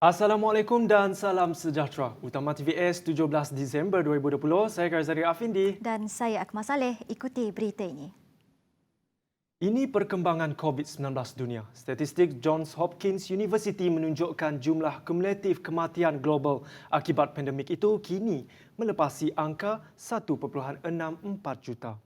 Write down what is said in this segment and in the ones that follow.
Assalamualaikum dan salam sejahtera. Utama TVS 17 Disember 2020, saya Garzari Afindi. Dan saya Akmal Saleh, ikuti berita ini. Ini perkembangan COVID-19 dunia. Statistik Johns Hopkins University menunjukkan jumlah kumulatif kematian global akibat pandemik itu kini melepasi angka 1.64 juta.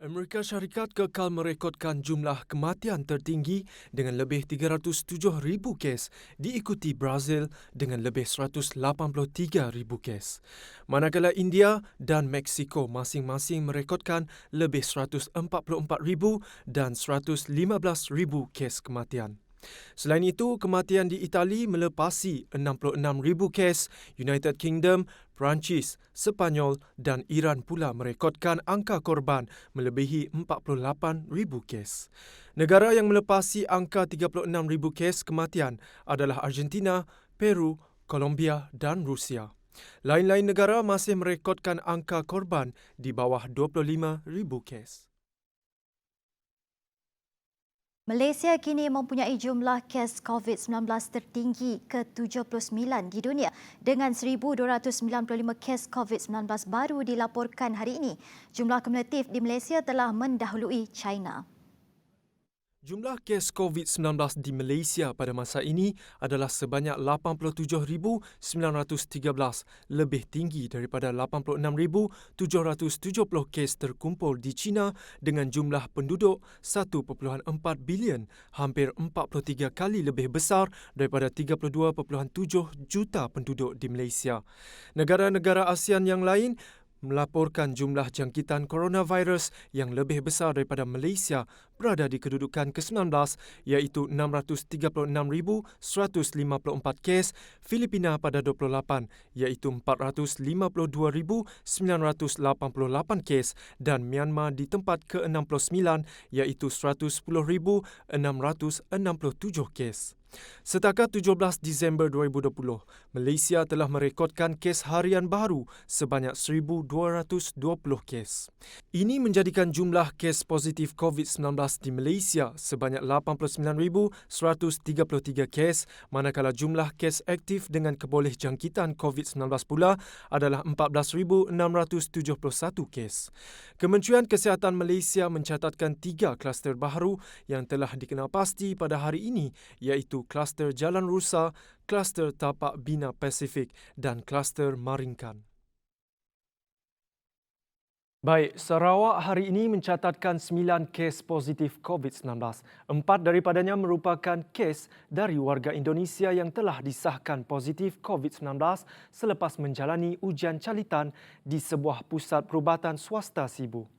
Amerika Syarikat kekal merekodkan jumlah kematian tertinggi dengan lebih 307,000 kes, diikuti Brazil dengan lebih 183,000 kes. Manakala India dan Meksiko masing-masing merekodkan lebih 144,000 dan 115,000 kes kematian. Selain itu, kematian di Itali melepasi 66,000 kes, United Kingdom, Perancis, Sepanyol dan Iran pula merekodkan angka korban melebihi 48,000 kes. Negara yang melepasi angka 36,000 kes kematian adalah Argentina, Peru, Colombia dan Rusia. Lain-lain negara masih merekodkan angka korban di bawah 25,000 kes. Malaysia kini mempunyai jumlah kes COVID-19 tertinggi ke-79 di dunia dengan 1,295 kes COVID-19 baru dilaporkan hari ini. Jumlah kumulatif di Malaysia telah mendahului China. Jumlah kes COVID-19 di Malaysia pada masa ini adalah sebanyak 87,913, lebih tinggi daripada 86,770 kes terkumpul di China dengan jumlah penduduk 1.4 bilion, hampir 43 kali lebih besar daripada 32.7 juta penduduk di Malaysia. Negara-negara ASEAN yang lain melaporkan jumlah jangkitan coronavirus yang lebih besar daripada Malaysia berada di kedudukan ke-19 iaitu 636,154 kes, Filipina pada 28 iaitu 452,988 kes dan Myanmar di tempat ke-69 iaitu 110,667 kes. Setakat 17 Disember 2020, Malaysia telah merekodkan kes harian baru sebanyak 1,220 kes. Ini menjadikan jumlah kes positif COVID-19 di Malaysia sebanyak 89,133 kes, manakala jumlah kes aktif dengan keboleh jangkitan COVID-19 pula adalah 14,671 kes. Kementerian Kesihatan Malaysia mencatatkan 3 kluster baru yang telah dikenal pasti pada hari ini iaitu kluster Jalan Rusa, kluster Tapak Bina Pasifik dan kluster Maringkan. Baik, Sarawak hari ini mencatatkan 9 kes positif COVID-19. 4 daripadanya merupakan kes dari warga Indonesia yang telah disahkan positif COVID-19 selepas menjalani ujian calitan di sebuah pusat perubatan swasta Sibu.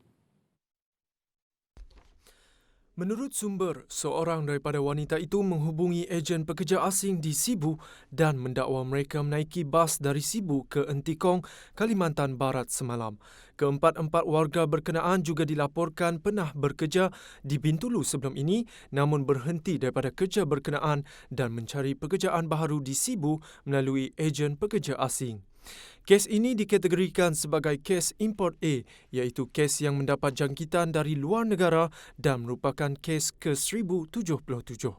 Menurut sumber, seorang daripada wanita itu menghubungi ejen pekerja asing di Sibu dan mendakwa mereka menaiki bas dari Sibu ke Entikong, Kalimantan Barat semalam. Keempat-empat warga berkenaan juga dilaporkan pernah bekerja di Bintulu sebelum ini namun berhenti daripada kerja berkenaan dan mencari pekerjaan baru di Sibu melalui ejen pekerja asing. Kes ini dikategorikan sebagai kes import A, iaitu kes yang mendapat jangkitan dari luar negara dan merupakan kes ke-1077.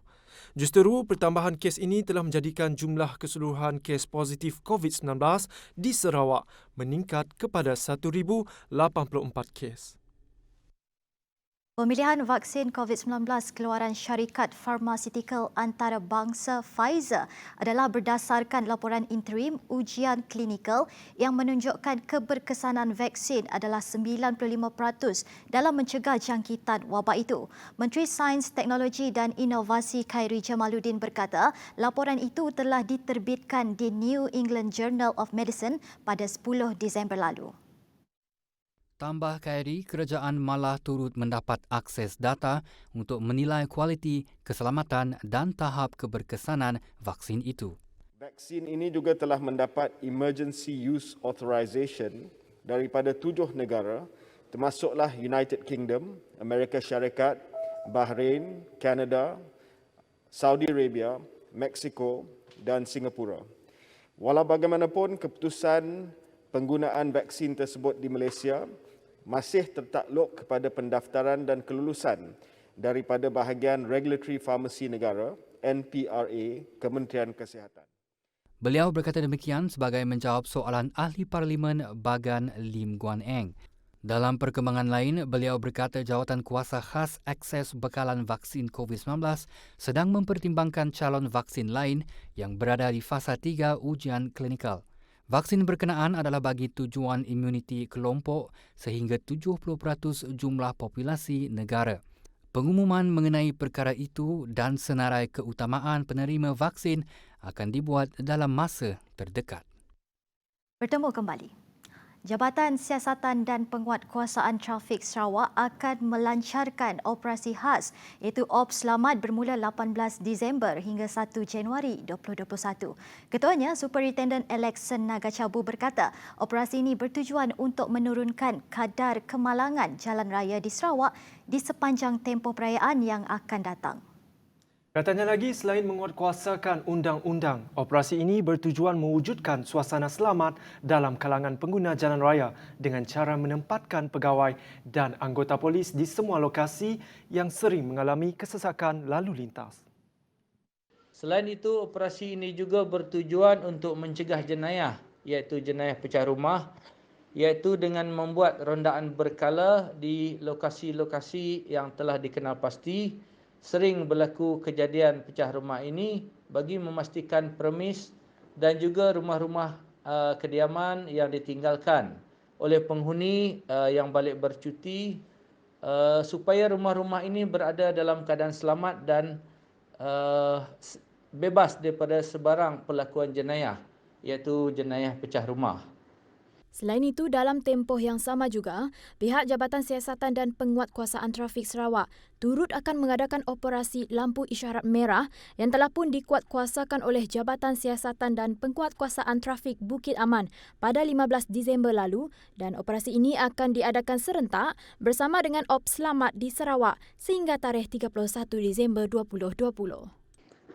Justeru, pertambahan kes ini telah menjadikan jumlah keseluruhan kes positif COVID-19 di Sarawak meningkat kepada 1,084 kes. Pemilihan vaksin COVID-19 keluaran syarikat farmasetikal antarabangsa Pfizer adalah berdasarkan laporan interim ujian klinikal yang menunjukkan keberkesanan vaksin adalah 95% dalam mencegah jangkitan wabak itu. Menteri Sains, Teknologi dan Inovasi Khairi Jamaluddin berkata, laporan itu telah diterbitkan di New England Journal of Medicine pada 10 Disember lalu. Tambah Khairi, kerajaan malah turut mendapat akses data untuk menilai kualiti, keselamatan dan tahap keberkesanan vaksin itu. Vaksin ini juga telah mendapat Emergency Use Authorization daripada 7 negara, termasuklah United Kingdom, Amerika Syarikat, Bahrain, Kanada, Saudi Arabia, Meksiko dan Singapura. Walau bagaimanapun, keputusan penggunaan vaksin tersebut di Malaysia masih tertakluk kepada pendaftaran dan kelulusan daripada bahagian Regulatory Pharmacy Negara NPRA, Kementerian Kesihatan. Beliau berkata demikian sebagai menjawab soalan Ahli Parlimen Bagan Lim Guan Eng. Dalam perkembangan lain, beliau berkata jawatan kuasa khas akses bekalan vaksin COVID-19 sedang mempertimbangkan calon vaksin lain yang berada di fasa 3 ujian klinikal. Vaksin berkenaan adalah bagi tujuan imuniti kelompok sehingga 70% jumlah populasi negara. Pengumuman mengenai perkara itu dan senarai keutamaan penerima vaksin akan dibuat dalam masa terdekat. Bertemu kembali. Jabatan Siasatan dan Penguatkuasaan Trafik Sarawak akan melancarkan operasi khas iaitu Ops Selamat bermula 18 Disember hingga 1 Januari 2021. Ketuanya Superintendent Alexson Nagacabu berkata operasi ini bertujuan untuk menurunkan kadar kemalangan jalan raya di Sarawak di sepanjang tempoh perayaan yang akan datang. Katanya lagi, selain menguatkuasakan undang-undang, operasi ini bertujuan mewujudkan suasana selamat dalam kalangan pengguna jalan raya dengan cara menempatkan pegawai dan anggota polis di semua lokasi yang sering mengalami kesesakan lalu lintas. Selain itu, operasi ini juga bertujuan untuk mencegah jenayah, iaitu jenayah pecah rumah, iaitu dengan membuat rondaan berkala di lokasi-lokasi yang telah dikenal pasti sering berlaku kejadian pecah rumah ini bagi memastikan premis dan juga rumah-rumah kediaman yang ditinggalkan oleh penghuni yang balik bercuti supaya rumah-rumah ini berada dalam keadaan selamat dan bebas daripada sebarang pelakuan jenayah, iaitu jenayah pecah rumah. Selain itu, dalam tempoh yang sama juga, pihak Jabatan Siasatan dan Penguatkuasaan Trafik Sarawak turut akan mengadakan operasi lampu isyarat merah yang telah pun dikuatkuasakan oleh Jabatan Siasatan dan Penguatkuasaan Trafik Bukit Aman pada 15 Disember lalu dan operasi ini akan diadakan serentak bersama dengan Ops Selamat di Sarawak sehingga tarikh 31 Disember 2020.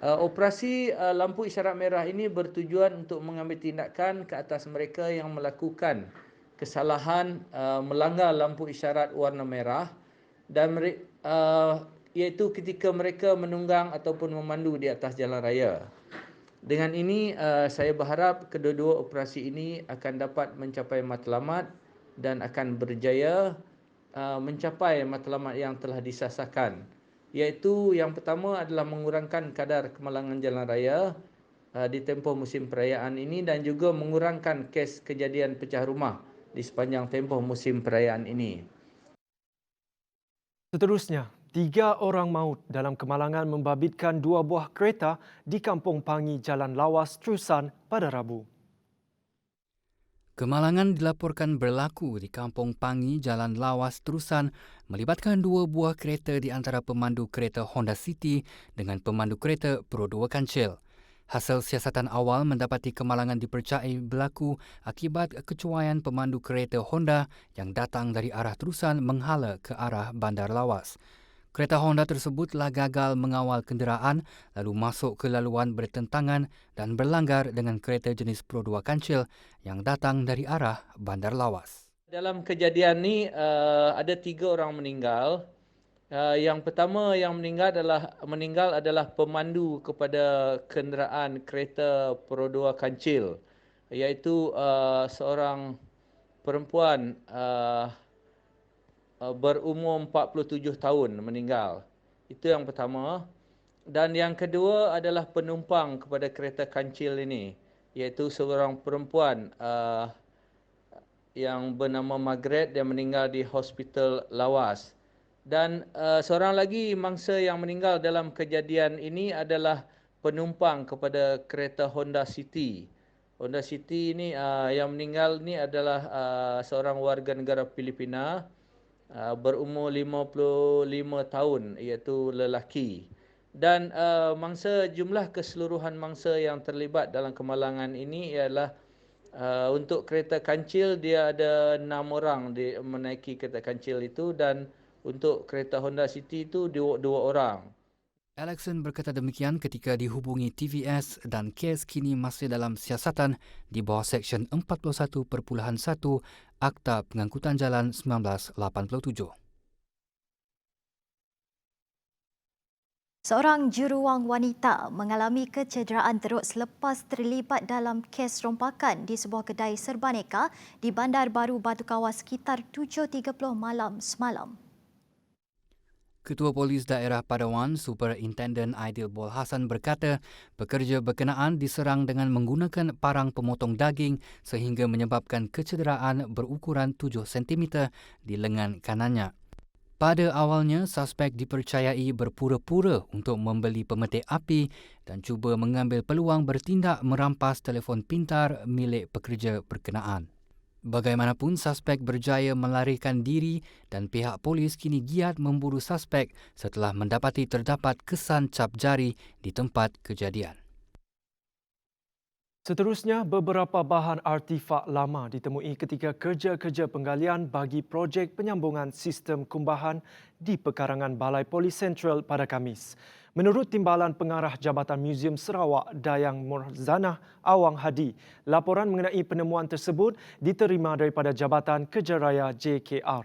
Operasi lampu isyarat merah ini bertujuan untuk mengambil tindakan ke atas mereka yang melakukan kesalahan melanggar lampu isyarat warna merah dan iaitu ketika mereka menunggang ataupun memandu di atas jalan raya. Dengan ini saya berharap kedua-dua operasi ini akan dapat mencapai matlamat dan akan berjaya mencapai matlamat yang telah disasarkan. Iaitu yang pertama adalah mengurangkan kadar kemalangan jalan raya di tempoh musim perayaan ini dan juga mengurangkan kes kejadian pecah rumah di sepanjang tempoh musim perayaan ini. Seterusnya, 3 orang maut dalam kemalangan membabitkan 2 buah kereta di Kampung Pangi, Jalan Lawas, Terusan pada Rabu. Kemalangan dilaporkan berlaku di Kampung Pangi, Jalan Lawas, Terusan melibatkan 2 buah kereta di antara pemandu kereta Honda City dengan pemandu kereta Pro 2 Kancil. Hasil siasatan awal mendapati kemalangan dipercayai berlaku akibat kecuaian pemandu kereta Honda yang datang dari arah Terusan menghala ke arah Bandar Lawas. Kereta Honda tersebut telah gagal mengawal kenderaan lalu masuk ke laluan bertentangan dan berlanggar dengan kereta jenis Pro 2 Kancil yang datang dari arah Bandar Lawas. Dalam kejadian ini ada 3 orang meninggal. Yang pertama yang meninggal adalah pemandu kepada kenderaan kereta Pro 2 Kancil, iaitu seorang perempuan berumur 47 tahun meninggal. Itu yang pertama. Dan yang kedua adalah penumpang kepada kereta kancil ini, iaitu seorang perempuan yang bernama Margaret yang meninggal di Hospital Lawas. Dan seorang lagi mangsa yang meninggal dalam kejadian ini adalah penumpang kepada kereta Honda City. Honda City ini yang meninggal ni adalah seorang warga negara Filipina berumur 55 tahun, iaitu lelaki. Dan jumlah keseluruhan mangsa yang terlibat dalam kemalangan ini ialah untuk kereta kancil dia ada 6 orang menaiki kereta kancil itu dan untuk kereta Honda City itu 2 orang. Alexson berkata demikian ketika dihubungi TVS dan kes kini masih dalam siasatan di bawah Seksyen 41.1 Akta Pengangkutan Jalan 1987. Seorang juruwang wanita mengalami kecederaan teruk selepas terlibat dalam kes rompakan di sebuah kedai serbaneka di Bandar Baru Batu Kawas sekitar 7.30 malam semalam. Ketua Polis Daerah Padawan, Superintendent Aidil Bol Hassan berkata, pekerja berkenaan diserang dengan menggunakan parang pemotong daging sehingga menyebabkan kecederaan berukuran 7 cm di lengan kanannya. Pada awalnya, suspek dipercayai berpura-pura untuk membeli pemetik api dan cuba mengambil peluang bertindak merampas telefon pintar milik pekerja berkenaan. Bagaimanapun, suspek berjaya melarikan diri dan pihak polis kini giat memburu suspek setelah mendapati terdapat kesan cap jari di tempat kejadian. Seterusnya, beberapa bahan artifak lama ditemui ketika kerja-kerja penggalian bagi projek penyambungan sistem kumbahan di pekarangan Balai Polis Sentral pada Khamis. Menurut Timbalan Pengarah Jabatan Muzium Sarawak, Dayang Murzanah Awang Hadi, laporan mengenai penemuan tersebut diterima daripada Jabatan Kerja JKR.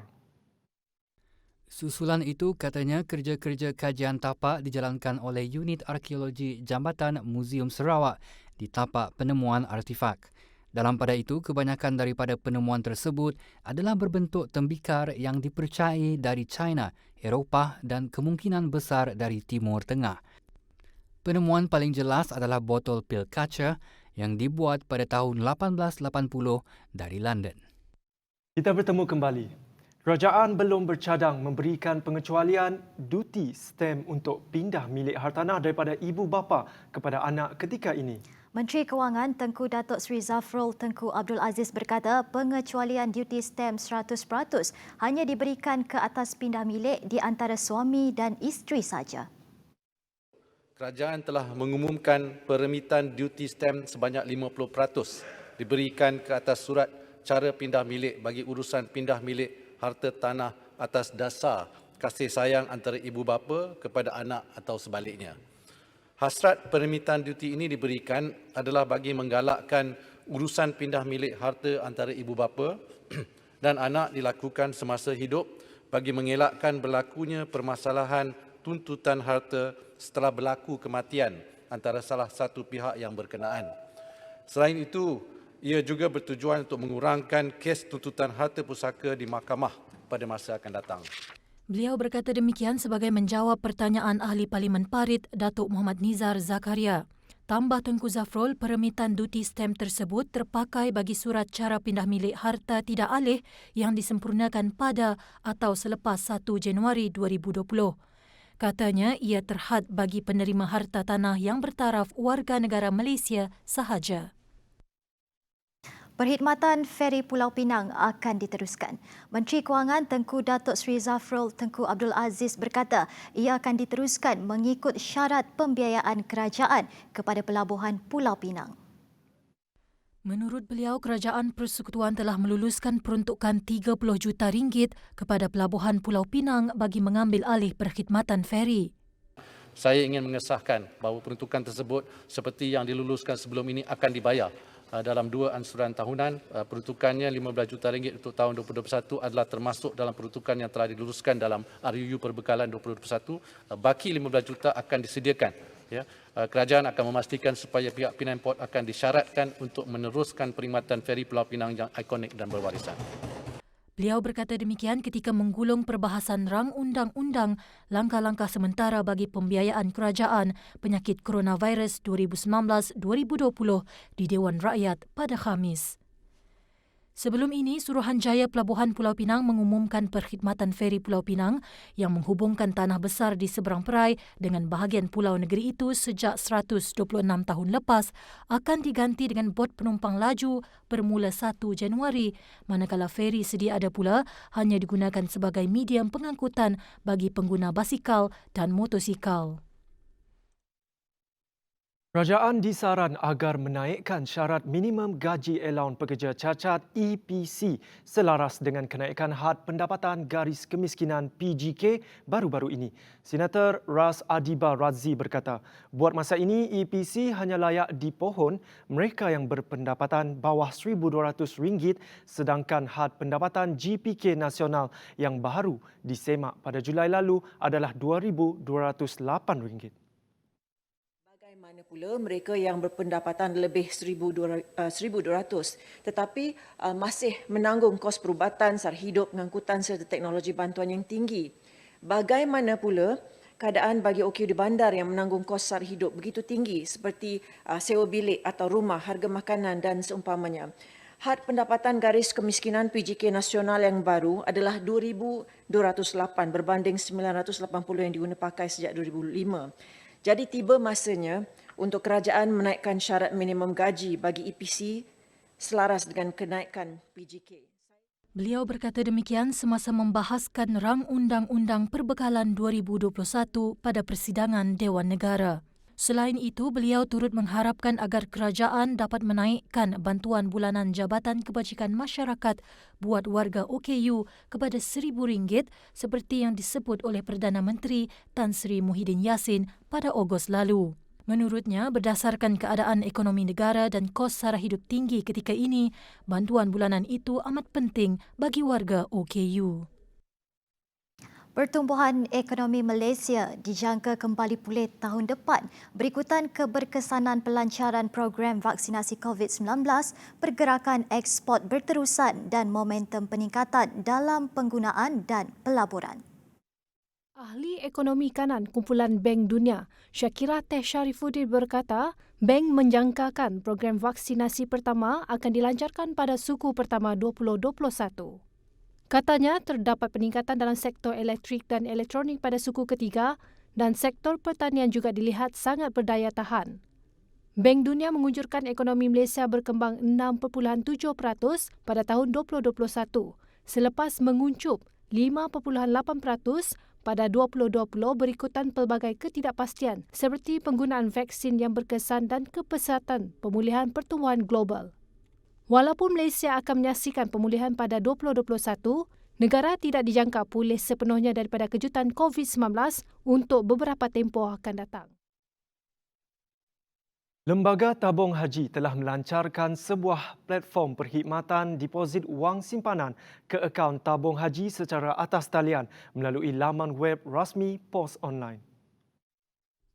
Susulan itu, katanya kerja-kerja kajian tapak dijalankan oleh Unit Arkeologi Jambatan Muzium Sarawak di tapak penemuan artifak. Dalam pada itu, kebanyakan daripada penemuan tersebut adalah berbentuk tembikar yang dipercayai dari China, Eropah dan kemungkinan besar dari Timur Tengah. Penemuan paling jelas adalah botol pil kaca yang dibuat pada tahun 1880 dari London. Kita bertemu kembali. Kerajaan belum bercadang memberikan pengecualian duty stamp untuk pindah milik hartanah daripada ibu bapa kepada anak ketika ini. Menteri Kewangan Tengku Datuk Seri Zafrul Tengku Abdul Aziz berkata pengecualian duty stamp 100% hanya diberikan ke atas pindah milik di antara suami dan isteri saja. Kerajaan telah mengumumkan peremitan duty stamp sebanyak 50% diberikan ke atas surat cara pindah milik bagi urusan pindah milik harta tanah atas dasar kasih sayang antara ibu bapa kepada anak atau sebaliknya. Hasrat peremitan duty ini diberikan adalah bagi menggalakkan urusan pindah milik harta antara ibu bapa dan anak dilakukan semasa hidup bagi mengelakkan berlakunya permasalahan tuntutan harta setelah berlaku kematian antara salah satu pihak yang berkenaan. Selain itu, ia juga bertujuan untuk mengurangkan kes tuntutan harta pusaka di mahkamah pada masa akan datang. Beliau berkata demikian sebagai menjawab pertanyaan Ahli Parlimen Parit Datuk Muhammad Nizar Zakaria. Tambah Tengku Zafrul, peremitan duty stamp tersebut terpakai bagi surat cara pindah milik harta tidak alih yang disempurnakan pada atau selepas 1 Januari 2020. Katanya ia terhad bagi penerima harta tanah yang bertaraf warga negara Malaysia sahaja. Perkhidmatan feri Pulau Pinang akan diteruskan. Menteri Kewangan Tengku Datuk Seri Zafrul Tengku Abdul Aziz berkata ia akan diteruskan mengikut syarat pembiayaan kerajaan kepada pelabuhan Pulau Pinang. Menurut beliau, Kerajaan Persekutuan telah meluluskan peruntukan 30 juta ringgit kepada pelabuhan Pulau Pinang bagi mengambil alih perkhidmatan feri. Saya ingin mengesahkan bahawa peruntukan tersebut seperti yang diluluskan sebelum ini akan dibayar dalam 2 ansuran tahunan. Peruntukannya RM15 juta untuk tahun 2021 adalah termasuk dalam peruntukan yang telah diluluskan dalam RUU Perbekalan 2021. Baki RM15 juta akan disediakan. Kerajaan akan memastikan supaya pihak Penang Port akan disyaratkan untuk meneruskan perkhidmatan feri Pulau Pinang yang ikonik dan berwarisan. Beliau berkata demikian ketika menggulung perbahasan rang undang-undang langkah-langkah sementara bagi pembiayaan kerajaan penyakit coronavirus 2019-2020 di Dewan Rakyat pada Khamis. Sebelum ini, Suruhanjaya Pelabuhan Pulau Pinang mengumumkan perkhidmatan feri Pulau Pinang yang menghubungkan tanah besar di seberang perai dengan bahagian pulau negeri itu sejak 126 tahun lepas akan diganti dengan bot penumpang laju bermula 1 Januari, manakala feri sedia ada pula hanya digunakan sebagai medium pengangkutan bagi pengguna basikal dan motosikal. Kerajaan disaran agar menaikkan syarat minimum gaji allowance pekerja cacat EPC selaras dengan kenaikan had pendapatan garis kemiskinan PGK baru-baru ini. Senator Ras Adiba Razzi berkata, buat masa ini EPC hanya layak dipohon mereka yang berpendapatan bawah RM1,200 sedangkan had pendapatan GPK nasional yang baru disemak pada Julai lalu adalah RM2,208. Bagaimana pula mereka yang berpendapatan lebih 1,200 tetapi masih menanggung kos perubatan, sara hidup, pengangkutan serta teknologi bantuan yang tinggi. Bagaimana pula keadaan bagi OKU di bandar yang menanggung kos sara hidup begitu tinggi seperti sewa bilik atau rumah, harga makanan dan seumpamanya. Had pendapatan garis kemiskinan PGK nasional yang baru adalah 2,208 berbanding 980 yang diguna pakai sejak 2005. Jadi tiba masanya untuk kerajaan menaikkan syarat minimum gaji bagi EPC selaras dengan kenaikan PGK. Beliau berkata demikian semasa membahaskan rang undang-undang perbekalan 2021 pada persidangan Dewan Negara. Selain itu, beliau turut mengharapkan agar kerajaan dapat menaikkan bantuan bulanan Jabatan Kebajikan Masyarakat buat warga OKU kepada RM1,000 seperti yang disebut oleh Perdana Menteri Tan Sri Muhyiddin Yassin pada Ogos lalu. Menurutnya, berdasarkan keadaan ekonomi negara dan kos sara hidup tinggi ketika ini, bantuan bulanan itu amat penting bagi warga OKU. Pertumbuhan ekonomi Malaysia dijangka kembali pulih tahun depan berikutan keberkesanan pelancaran program vaksinasi COVID-19, pergerakan ekspor berterusan dan momentum peningkatan dalam penggunaan dan pelaburan. Ahli Ekonomi Kanan Kumpulan Bank Dunia, Shakira Teh Sharifuddin berkata, bank menjangkakan program vaksinasi pertama akan dilancarkan pada suku pertama 2021. Katanya terdapat peningkatan dalam sektor elektrik dan elektronik pada suku ketiga dan sektor pertanian juga dilihat sangat berdaya tahan. Bank Dunia mengunjurkan ekonomi Malaysia berkembang 6.7% pada tahun 2021 selepas menguncup 5.8% pada 2020 berikutan pelbagai ketidakpastian seperti penggunaan vaksin yang berkesan dan kepesatan pemulihan pertumbuhan global. Walaupun Malaysia akan menyaksikan pemulihan pada 2021, negara tidak dijangka pulih sepenuhnya daripada kejutan COVID-19 untuk beberapa tempoh akan datang. Lembaga Tabung Haji telah melancarkan sebuah platform perkhidmatan deposit wang simpanan ke akaun tabung haji secara atas talian melalui laman web rasmi Pos Online.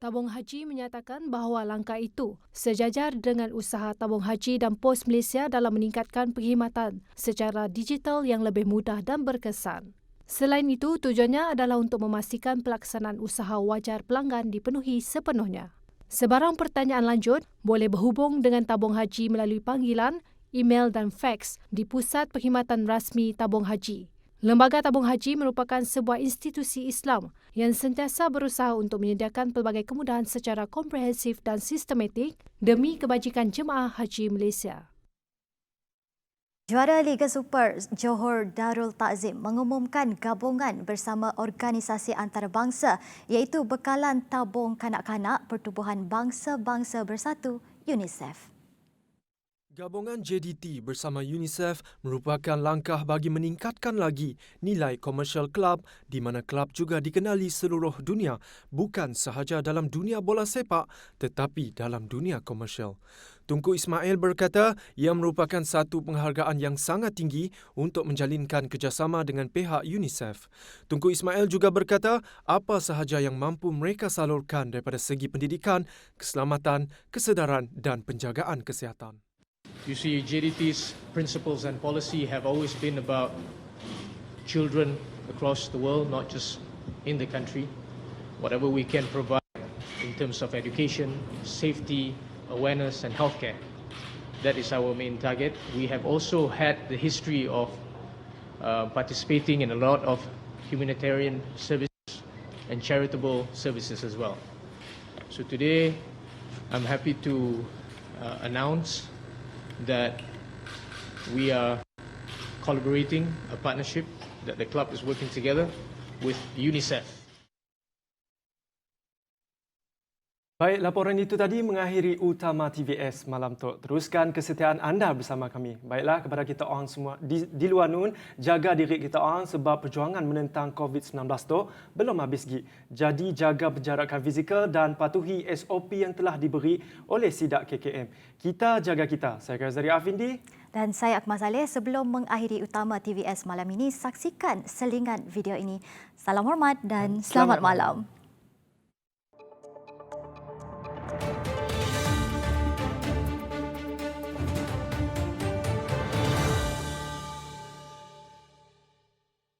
Tabung Haji menyatakan bahawa langkah itu sejajar dengan usaha Tabung Haji dan Pos Malaysia dalam meningkatkan perkhidmatan secara digital yang lebih mudah dan berkesan. Selain itu, tujuannya adalah untuk memastikan pelaksanaan usaha wajar pelanggan dipenuhi sepenuhnya. Sebarang pertanyaan lanjut boleh berhubung dengan Tabung Haji melalui panggilan, email dan fax di Pusat Perkhidmatan Rasmi Tabung Haji. Lembaga Tabung Haji merupakan sebuah institusi Islam yang sentiasa berusaha untuk menyediakan pelbagai kemudahan secara komprehensif dan sistematik demi kebajikan jemaah haji Malaysia. Juara Liga Super Johor Darul Takzim mengumumkan gabungan bersama organisasi antarabangsa iaitu Bekalan Tabung Kanak-Kanak Pertubuhan Bangsa-Bangsa Bersatu UNICEF. Gabungan JDT bersama UNICEF merupakan langkah bagi meningkatkan lagi nilai komersial kelab di mana kelab juga dikenali seluruh dunia bukan sahaja dalam dunia bola sepak tetapi dalam dunia komersial. Tunku Ismail berkata ia merupakan satu penghargaan yang sangat tinggi untuk menjalinkan kerjasama dengan pihak UNICEF. Tunku Ismail juga berkata apa sahaja yang mampu mereka salurkan daripada segi pendidikan, keselamatan, kesedaran dan penjagaan kesihatan. You see, JDT's principles and policy have always been about children across the world, not just in the country. Whatever we can provide in terms of education, safety, awareness and healthcare, that is our main target. We have also had the history of participating in a lot of humanitarian services and charitable services as well. So today, I'm happy to announce that we are collaborating, a partnership that the club is working together with UNICEF. Baik, laporan itu tadi mengakhiri Utama TVS malam tu. Teruskan kesetiaan anda bersama kami. Baiklah, kepada kita orang semua di luar nun, jaga diri kita orang sebab perjuangan menentang COVID-19 tu belum habis lagi. Jadi jaga penjarakan fizikal dan patuhi SOP yang telah diberi oleh SIDAK KKM. Kita jaga kita. Saya Kazari Afindi. Dan saya Akmal Saleh. Sebelum mengakhiri Utama TVS malam ini, saksikan selingan video ini. Salam hormat dan selamat malam.